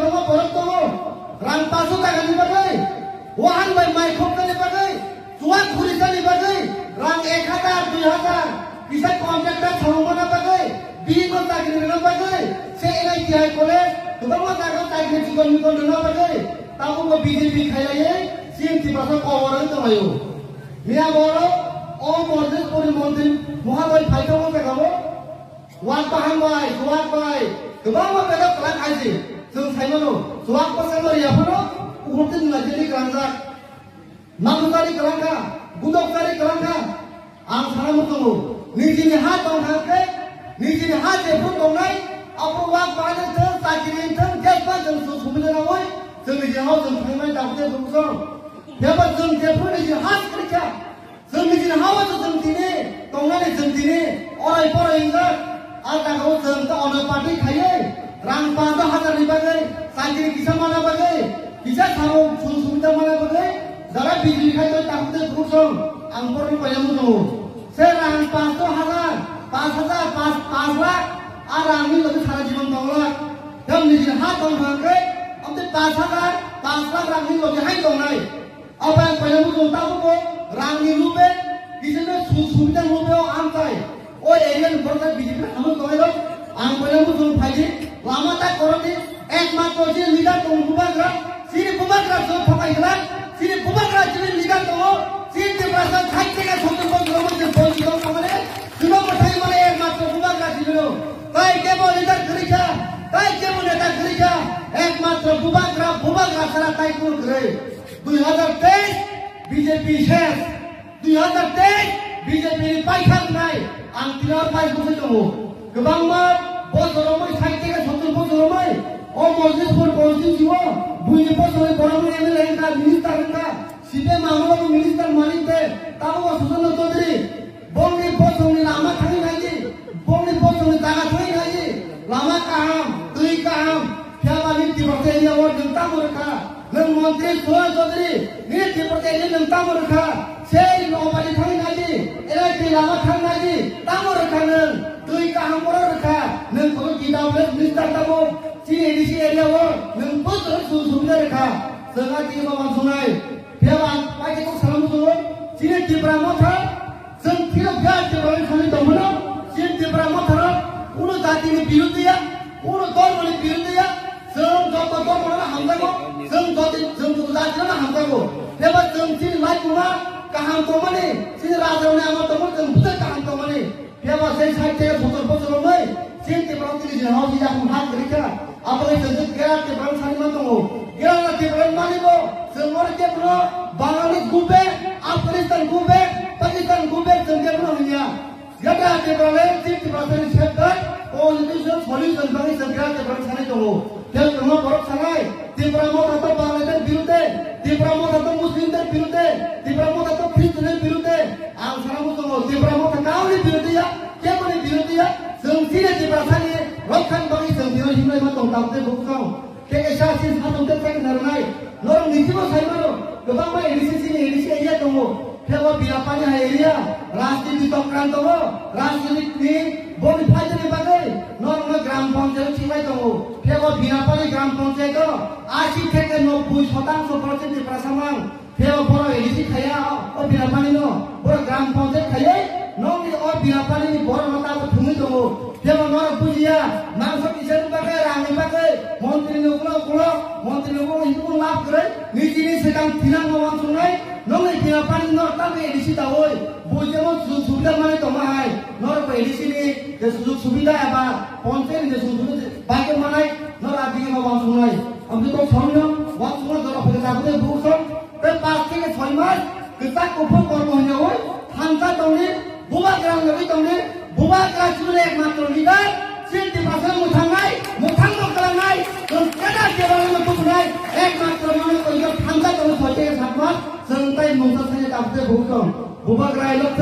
tongo borok tongo rang pasu tagani bagai wahan bai mai khopkani bagai suak khuristani bagai rang 1000 2000 bisa kontraktor thongmana bagai bigo tagani na bagai se enai tiai kole tubama taga tagani cikon mikon na bagai tamu ko BJP khailaye CMT basa kowaran tamayo Mia boro o mordes puri montin muhabai phaitong pekamo wan paham bai suak bai tubama peda plan aisi जों साइमनो सुवाक पसंदर याफनो उगुरते नजरी करंगा नामुकारी करंगा गुदोकारी करंगा आं सारामु दंगो निजिनि हा दं थाके निजिनि हा जेफोर दंनाय अपो वाक बाने थ साकिनि थ जेबा जों सुबिदा नावै जोंनि जिहाव जों थांनाय दाबते दुखौ बेबा जों जेफोर निजि हा खरिखा जों निजिनि हावा जों दिने दंनानै जों दिने अराय फरायंगा आदाखौ जों त अन पार्टी खायो Rang 5,000 bagai, sakit kisah mana bagai, kisah tahu sudah mana bagai, darah biji kai tu tak betul kosong, angkor ni banyak musuh. Serang 5,000, 5 lakh, arang ni lebih salah jiwa tolak. Dan ni jihat tolak bagai, ambil 5 lakh rang ni lebih hai tolak. Apa yang banyak musuh tahu ko, rang ni lupa, kisah tu sudah lupa angkai. Oh alien berkat biji kai kamu tolak, angkor yang musuh pagi. Lama tak koroni, ekmato je liga tong bubagra, sini bubagra so pakai gerak, sini bubagra jadi liga tong, sini terasa kaki ke sotu pun belum terpon tong kamane, cuma bertai mana ekmato bubagra sini kai kemo liga kerja, kai kemo liga kerja, ekmato bubagra salah kai pun kere, 2023 BJP share, 2023 BJP ni paikhan nai, angkina paik pun tong, kebangmat bos orangnya sakit ke sotu bos orangnya, oh moses pun polisi jiwa, bunyi bos orangnya ini lagi kan minister kan, siapa mahu aku minister maling deh, tahu aku susah nonton diri, bongi bos orangnya lama kali lagi, bongi bos orangnya jaga kali lagi, lama kaham, tui kaham, siapa ni di partai ini awak jentah mereka, neng menteri soal diri, ni di partai ini jentah mereka, saya nombor kali lagi, ini lama kali lagi, tahu mereka neng. Tui kaham mereka, neng kalau kita boleh minister tamu, si edisi area war, neng betul susu mereka, sengaja bawa sungai, hewan, pakai kok salam sungai, sini di Pramotha, sentiap gas di bawah kali domino, sini di Pramotha, ulu tadi ni biru dia, ulu dor boleh biru dia, seng dor mana hamzah ko, seng tadi mana hamzah ko, hewan sini lagi mana kaham tomane, sini raja ni amat tomane, seng betul kaham tomane. Biar saya saja betul-betul ramai. Sini berarti di sini harus dijadikan hak mereka. Apalagi tentu gerak di berang sana mantu. Gerak di berang mana bo? Semua dia pernah Bangladesh gube, Afghanistan gube, Pakistan gube, semua pernah punya. Gerak di berang sini berarti di sekitar. Oh itu semua solusi bagi gerak di berang sana tu. Dan semua berang sana. Di berang mau atau Bangladesh biru deh, di berang mau atau Muslim deh biru deh, di berang mau atau Kristen biru deh. Ang sana musuh. Di berang mau kau ni biru dia. Siapa ni biru dia? Sengkira di belakang ni, rokan bagi sengkira himai matang tampil bukan. Kekesah sih satu detik narai. Norang ni cuma saya malu. Kebang mai edisi sini edisi aja tunggu. Siapa biapanya area? Rasti di tokran tunggu. Rasti ni boni fajar ni bagai. Norang gram panjang cimai tunggu. Siapa biapanya gram panjang tu? Asyik keke 90% di prasamang. Siapa poro edisi kaya? Oh biapanya no. Poro gram panjang kaya? Nong ni or biapan ini borong mata bertemu tu, dia mengarah pujian, maksud kisah bagai rangi bagai, menteri nukulo itu pun lap kere, ni sini sedang tidak mawang sungai, nong ni biapan nor tapi edisi tahu, pujian mau sudah mana tu mahai, nor apa edisi ni, dia sudah apa, ponten dia sudah bagaimana, nor lagi mawang sungai, ambil tu soalnya, wang sungai tu apa kita boleh berusaha, tetapi ke soalnya, kita kupon korbannya, hantar tahu ni. Bubagra lebih tahu ni, bubagra cuma ekmator liga, sini pasal mutangai, mutang kelangai, dan kada kebalan mutangai, ekmator mana kalau hantar tahu saja sama, sentai mutan saja tak boleh bukan, bubagra elok